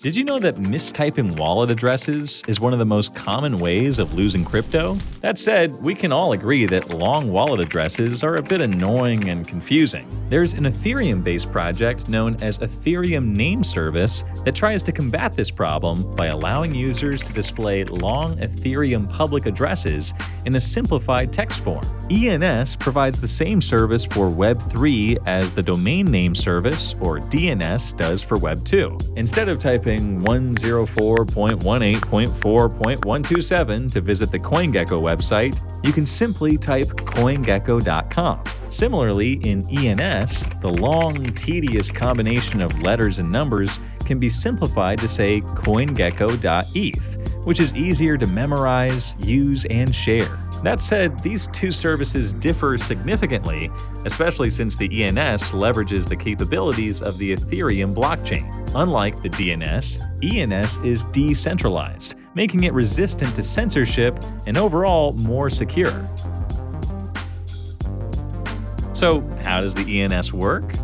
Did you know that mistyping wallet addresses is one of the most common ways of losing crypto? That said, we can all agree that long wallet addresses are a bit annoying and confusing. There's an Ethereum-based project known as Ethereum Name Service that tries to combat this problem by allowing users to display long Ethereum public addresses in a simplified text form. ENS provides the same service for Web3 as the Domain Name Service, or DNS, does for Web2. Instead of typing 104.18.4.127 to visit the CoinGecko website, you can simply type CoinGecko.com. Similarly, in ENS, the long, tedious combination of letters and numbers can be simplified to say CoinGecko.eth, which is easier to memorize, use, and share. That said, these two services differ significantly, especially since the ENS leverages the capabilities of the Ethereum blockchain. Unlike the DNS, ENS is decentralized, making it resistant to censorship and overall more secure. So, how does the ENS work?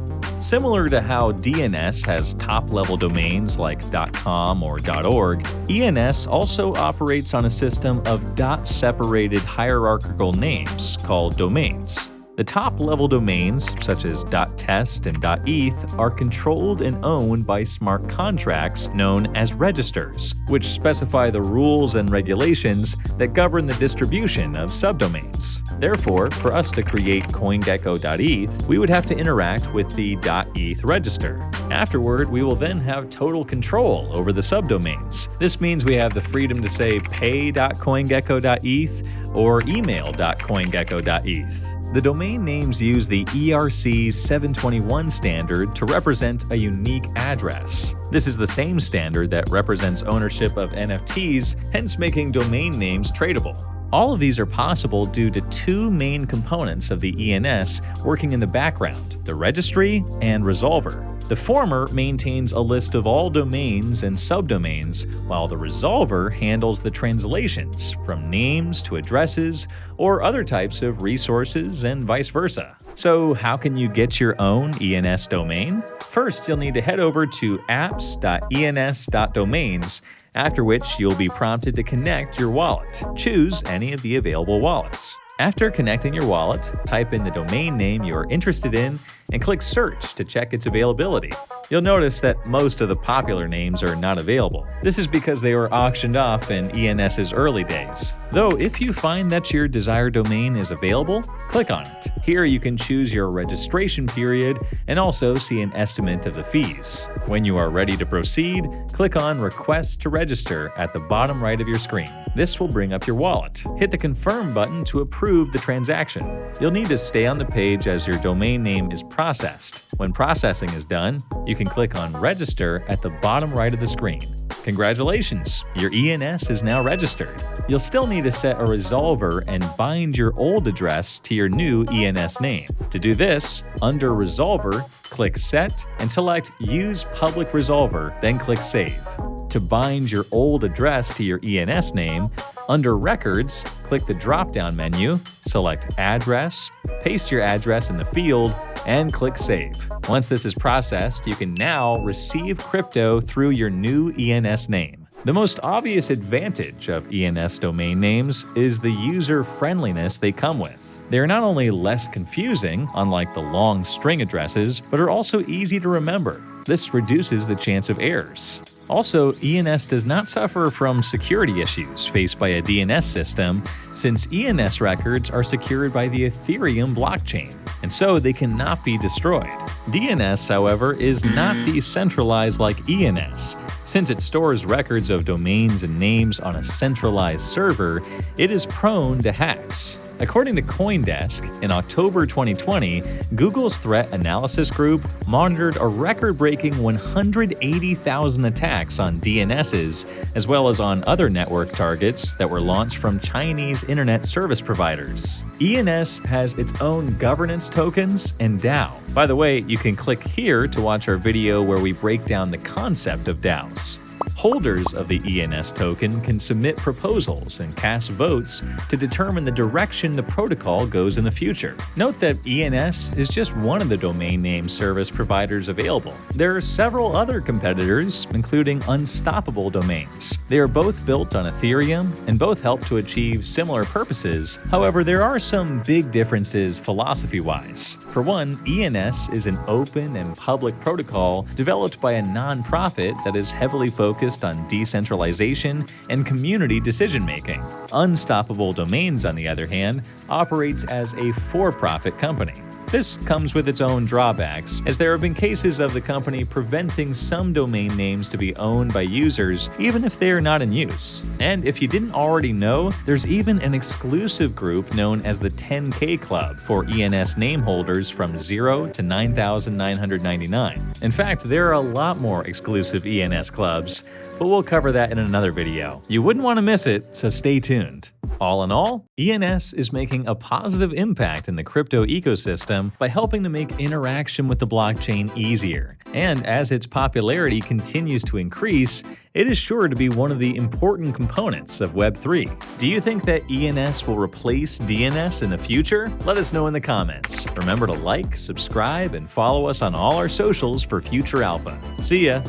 Similar to how DNS has top-level domains like .com or .org, ENS also operates on a system of dot-separated hierarchical names called domains. The top-level domains, such as .test and .eth, are controlled and owned by smart contracts known as registers, which specify the rules and regulations that govern the distribution of subdomains. Therefore, for us to create CoinGecko.eth, we would have to interact with the .eth register. Afterward, we will then have total control over the subdomains. This means we have the freedom to say pay.coingecko.eth or email.coingecko.eth. The domain names use the ERC 721 standard to represent a unique address. This is the same standard that represents ownership of NFTs, hence making domain names tradable. All of these are possible due to two main components of the ENS working in the background: the registry and resolver. The former maintains a list of all domains and subdomains, while the resolver handles the translations from names to addresses or other types of resources and vice versa. So how can you get your own ENS domain? First, you'll need to head over to apps.ens.domains, after which you'll be prompted to connect your wallet. Choose any of the available wallets. After connecting your wallet, type in the domain name you're interested in and click Search to check its availability. You'll notice that most of the popular names are not available. This is because they were auctioned off in ENS's early days. Though if you find that your desired domain is available, click on it. Here you can choose your registration period and also see an estimate of the fees. When you are ready to proceed, click on Request to Register at the bottom right of your screen. This will bring up your wallet. Hit the Confirm button to approve the transaction. You'll need to stay on the page as your domain name is processed. When processing is done, you can click on Register at the bottom right of the screen. Congratulations! Your ENS is now registered. You'll still need to set a resolver and bind your old address to your new ENS name. To do this, under Resolver, click Set and select Use Public Resolver, then click Save. To bind your old address to your ENS name, under Records, click the drop-down menu, select Address, paste your address in the field, and click Save. Once this is processed, you can now receive crypto through your new ENS name. The most obvious advantage of ENS domain names is the user-friendliness they come with. They are not only less confusing, unlike the long string addresses, but are also easy to remember. This reduces the chance of errors. Also, ENS does not suffer from security issues faced by a DNS system, since ENS records are secured by the Ethereum blockchain, and so they cannot be destroyed. DNS, however, is not decentralized like ENS. Since it stores records of domains and names on a centralized server, it is prone to hacks. According to CoinDesk, in October 2020, Google's threat analysis group monitored a record-breaking 180,000 attacks on DNSs, as well as on other network targets that were launched from Chinese internet service providers. ENS has its own governance tokens and DAO. By the way, you can click here to watch our video where we break down the concept of DAOs. Holders of the ENS token can submit proposals and cast votes to determine the direction the protocol goes in the future. Note that ENS is just one of the domain name service providers available. There are several other competitors, including Unstoppable Domains. They are both built on Ethereum and both help to achieve similar purposes. However, there are some big differences philosophy-wise. For one, ENS is an open and public protocol developed by a non-profit that is heavily focused on decentralization and community decision-making. Unstoppable Domains, on the other hand, operates as a for-profit company. This comes with its own drawbacks, as there have been cases of the company preventing some domain names to be owned by users even if they are not in use. And if you didn't already know, there's even an exclusive group known as the 10K Club for ENS name holders from 0 to 9,999. In fact, there are a lot more exclusive ENS clubs, but we'll cover that in another video. You wouldn't want to miss it, so stay tuned. All in all, ENS is making a positive impact in the crypto ecosystem by helping to make interaction with the blockchain easier. And as its popularity continues to increase, it is sure to be one of the important components of Web3. Do you think that ENS will replace DNS in the future? Let us know in the comments. Remember to like, subscribe, and follow us on all our socials for future alpha. See ya!